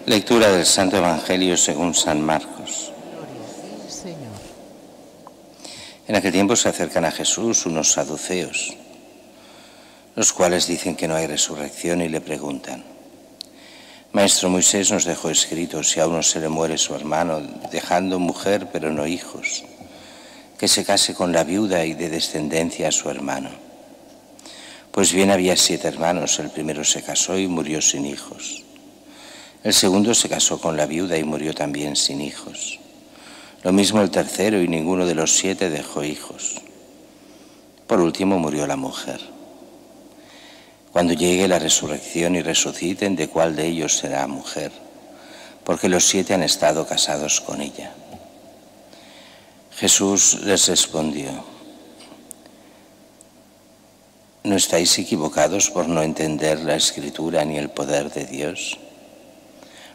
Lectura del Santo Evangelio según San Marcos. Gloria a ti, Señor. En aquel tiempo se acercan a Jesús unos saduceos, los cuales dicen que no hay resurrección y le preguntan: Maestro, Moisés nos dejó escrito, si a uno se le muere su hermano, dejando mujer pero no hijos, que se case con la viuda y dé descendencia a su hermano. Pues bien, había 7 hermanos, el primero se casó y murió sin hijos. El segundo se casó con la viuda y murió también sin hijos. Lo mismo el tercero, y ninguno de los 7 dejó hijos. Por último murió la mujer. Cuando llegue la resurrección y resuciten, ¿de cuál de ellos será mujer? Porque los 7 han estado casados con ella. Jesús les respondió: ¿No estáis equivocados por no entender la Escritura ni el poder de Dios?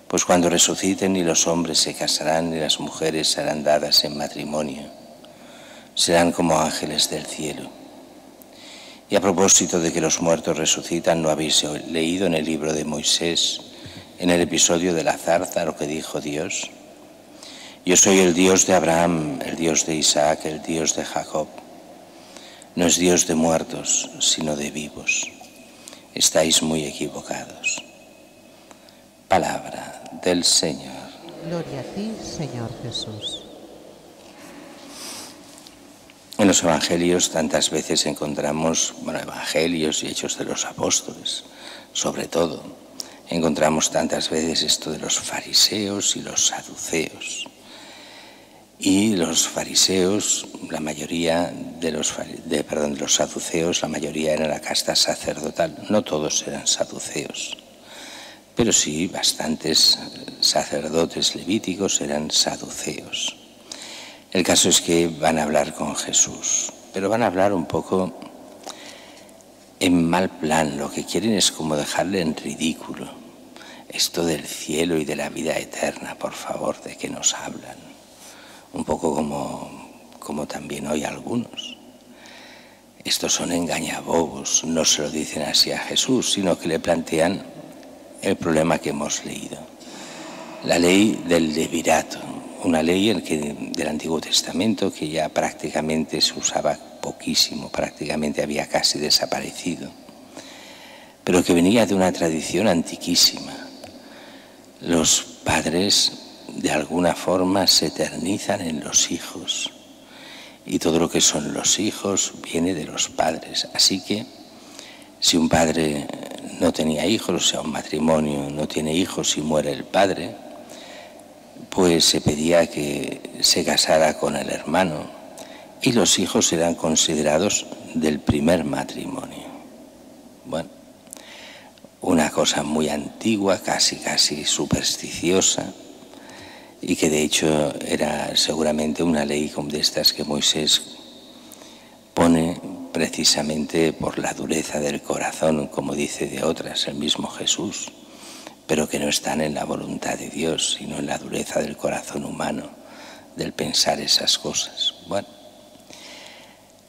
Pues cuando resuciten, ni los hombres se casarán, ni las mujeres serán dadas en matrimonio. Serán como ángeles del cielo. Y a propósito de que los muertos resucitan, ¿no habéis leído en el libro de Moisés, en el episodio de la zarza, lo que dijo Dios? Yo soy el Dios de Abraham, el Dios de Isaac, el Dios de Jacob. No es Dios de muertos, sino de vivos. Estáis muy equivocados. Palabra del Señor. Gloria a ti, Señor Jesús. En los evangelios tantas veces encontramos, evangelios y hechos de los apóstoles, sobre todo, encontramos tantas veces esto de los fariseos y los saduceos. Y los fariseos, la mayoría de los saduceos, la mayoría eran la casta sacerdotal. No todos eran saduceos, pero sí bastantes sacerdotes levíticos eran saduceos. El caso es que van a hablar con Jesús, pero van a hablar un poco en mal plan. Lo que quieren es como dejarle en ridículo. Esto del cielo y de la vida eterna, por favor, ¿de qué nos hablan? Un poco como también hoy algunos. Estos son engañabobos, no se lo dicen así a Jesús, sino que le plantean el problema que hemos leído. La ley del levirato, una ley del Antiguo Testamento que ya prácticamente se usaba poquísimo, prácticamente había casi desaparecido, pero que venía de una tradición antiquísima. Los padres de alguna forma se eternizan en los hijos, y todo lo que son los hijos viene de los padres. Así que si un padre no tenía hijos, o sea, un matrimonio no tiene hijos y muere el padre, pues se pedía que se casara con el hermano, y los hijos eran considerados del primer matrimonio. Bueno, una cosa muy antigua, casi supersticiosa, y que de hecho era seguramente una ley como de estas que Moisés pone precisamente por la dureza del corazón, como dice de otras el mismo Jesús, pero que no están en la voluntad de Dios, sino en la dureza del corazón humano, del pensar esas cosas. Bueno,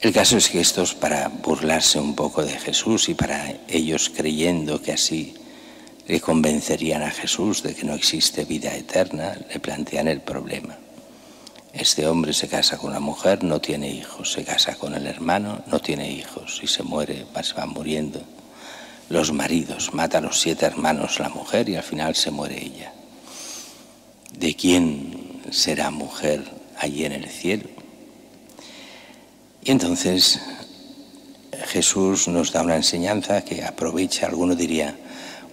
el caso es que estos, para burlarse un poco de Jesús y para ellos creyendo que así le convencerían a Jesús de que no existe vida eterna, le plantean el problema. Este hombre se casa con una mujer, no tiene hijos, se casa con el hermano, no tiene hijos, y se muere, se va muriendo. Los maridos, mata a los 7 hermanos la mujer y al final se muere ella. ¿De quién será mujer allí en el cielo? Y entonces Jesús nos da una enseñanza que aprovecha. Alguno diría: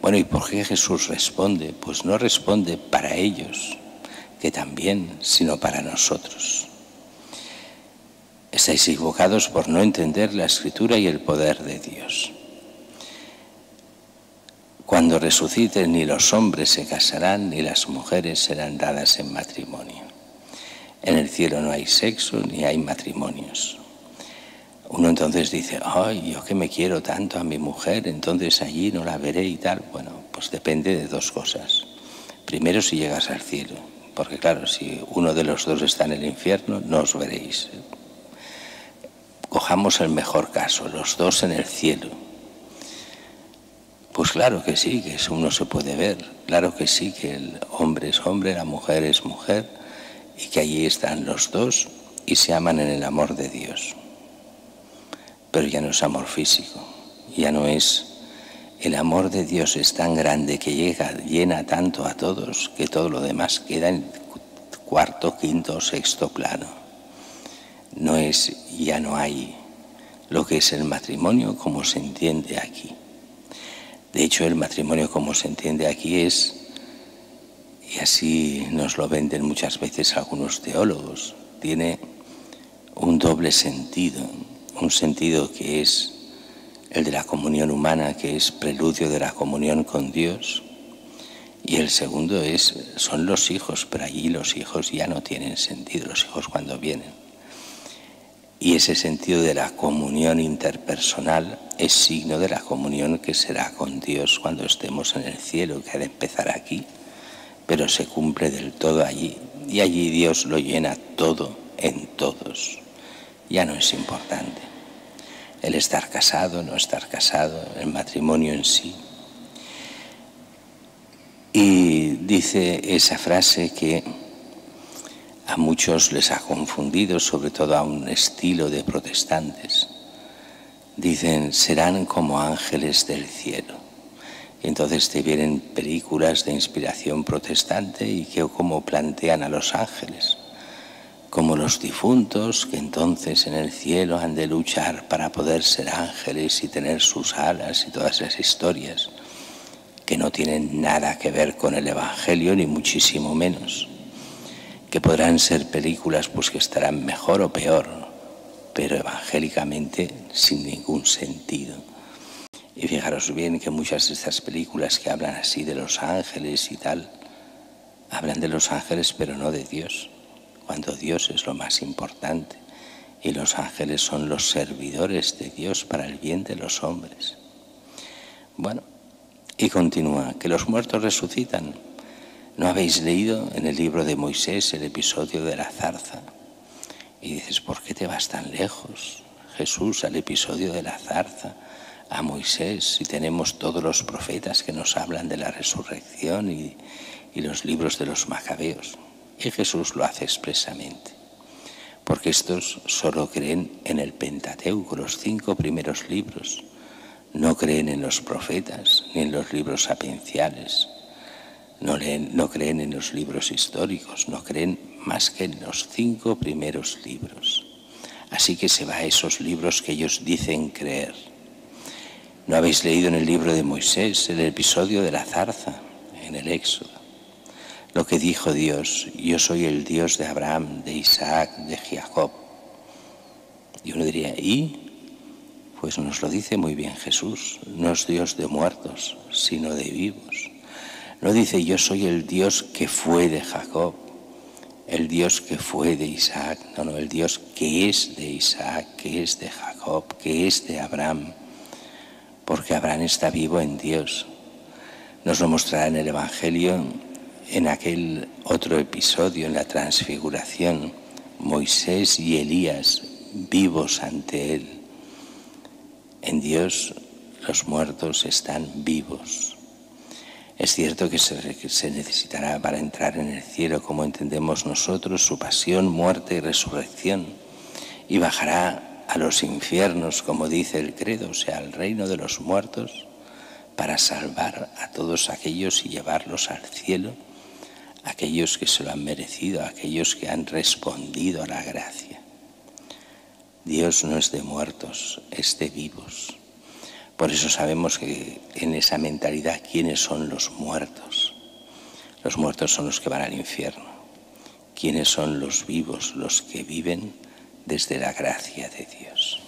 bueno, ¿y por qué Jesús responde? Pues no responde para ellos, que también, sino para nosotros. Estáis equivocados por no entender la Escritura y el poder de Dios. Cuando resuciten, ni los hombres se casarán, ni las mujeres serán dadas en matrimonio. En el cielo no hay sexo, ni hay matrimonios. Uno entonces dice: ay, yo que me quiero tanto a mi mujer, entonces allí no la veré y tal. Bueno, pues depende de 2 cosas. Primero, si llegas al cielo, porque claro, si uno de los 2 está en el infierno, no os veréis. Cojamos el mejor caso, los 2 en el cielo. Pues claro que sí, que eso uno se puede ver. Claro que sí, que el hombre es hombre, la mujer es mujer, y que allí están los dos y se aman en el amor de Dios. Pero ya no es amor físico, ya no es... El amor de Dios es tan grande que llena tanto a todos que todo lo demás queda en cuarto, quinto o sexto plano. Ya no hay lo que es el matrimonio como se entiende aquí. De hecho, el matrimonio como se entiende aquí es, y así nos lo venden muchas veces algunos teólogos, tiene un doble sentido, un sentido que es el de la comunión humana, que es preludio de la comunión con Dios, y el segundo son los hijos, pero allí los hijos ya no tienen sentido, los hijos cuando vienen. Y ese sentido de la comunión interpersonal es signo de la comunión que será con Dios cuando estemos en el cielo, que ha de empezar aquí, pero se cumple del todo allí. Y allí Dios lo llena todo en todos. Ya no es importante el estar casado, no estar casado, el matrimonio en sí. Y dice esa frase que a muchos les ha confundido, sobre todo a un estilo de protestantes. Dicen, serán como ángeles del cielo. Y entonces te vienen películas de inspiración protestante y que como plantean a los ángeles, como los difuntos que entonces en el cielo han de luchar para poder ser ángeles y tener sus alas y todas esas historias que no tienen nada que ver con el Evangelio, ni muchísimo menos. Que podrán ser películas pues que estarán mejor o peor, pero evangélicamente sin ningún sentido. Y fijaros bien que muchas de estas películas que hablan así de los ángeles y tal, hablan de los ángeles pero no de Dios, cuando Dios es lo más importante y los ángeles son los servidores de Dios para el bien de los hombres. Bueno, y continúa, que los muertos resucitan. ¿No habéis leído en el libro de Moisés el episodio de la zarza? Y dices, ¿por qué te vas tan lejos, Jesús, al episodio de la zarza, a Moisés, si tenemos todos los profetas que nos hablan de la resurrección y los libros de los macabeos? Y Jesús lo hace expresamente, porque estos solo creen en el Pentateuco, los 5 primeros libros, no creen en los profetas ni en los libros sapienciales. No creen en los libros históricos, no creen más que en los 5 primeros libros. Así que se va a esos libros que ellos dicen creer. ¿No habéis leído en el libro de Moisés el episodio de la zarza, en el Éxodo? Lo que dijo Dios, yo soy el Dios de Abraham, de Isaac, de Jacob. Y uno diría, ¿y? Pues nos lo dice muy bien Jesús, no es Dios de muertos, sino de vivos. No dice yo soy el Dios que fue de Jacob, el Dios que fue de Isaac, no, el Dios que es de Isaac, que es de Jacob, que es de Abraham, porque Abraham está vivo en Dios. Nos lo mostrará en el Evangelio, en aquel otro episodio, en la transfiguración, Moisés y Elías vivos ante él. En Dios los muertos están vivos. Es cierto que se necesitará para entrar en el cielo, como entendemos nosotros, su pasión, muerte y resurrección, y bajará a los infiernos, como dice el credo, o sea, al reino de los muertos, para salvar a todos aquellos y llevarlos al cielo, aquellos que se lo han merecido, aquellos que han respondido a la gracia. Dios no es de muertos, es de vivos. Por eso sabemos que en esa mentalidad, ¿quiénes son los muertos? Los muertos son los que van al infierno. ¿Quiénes son los vivos? Los que viven desde la gracia de Dios.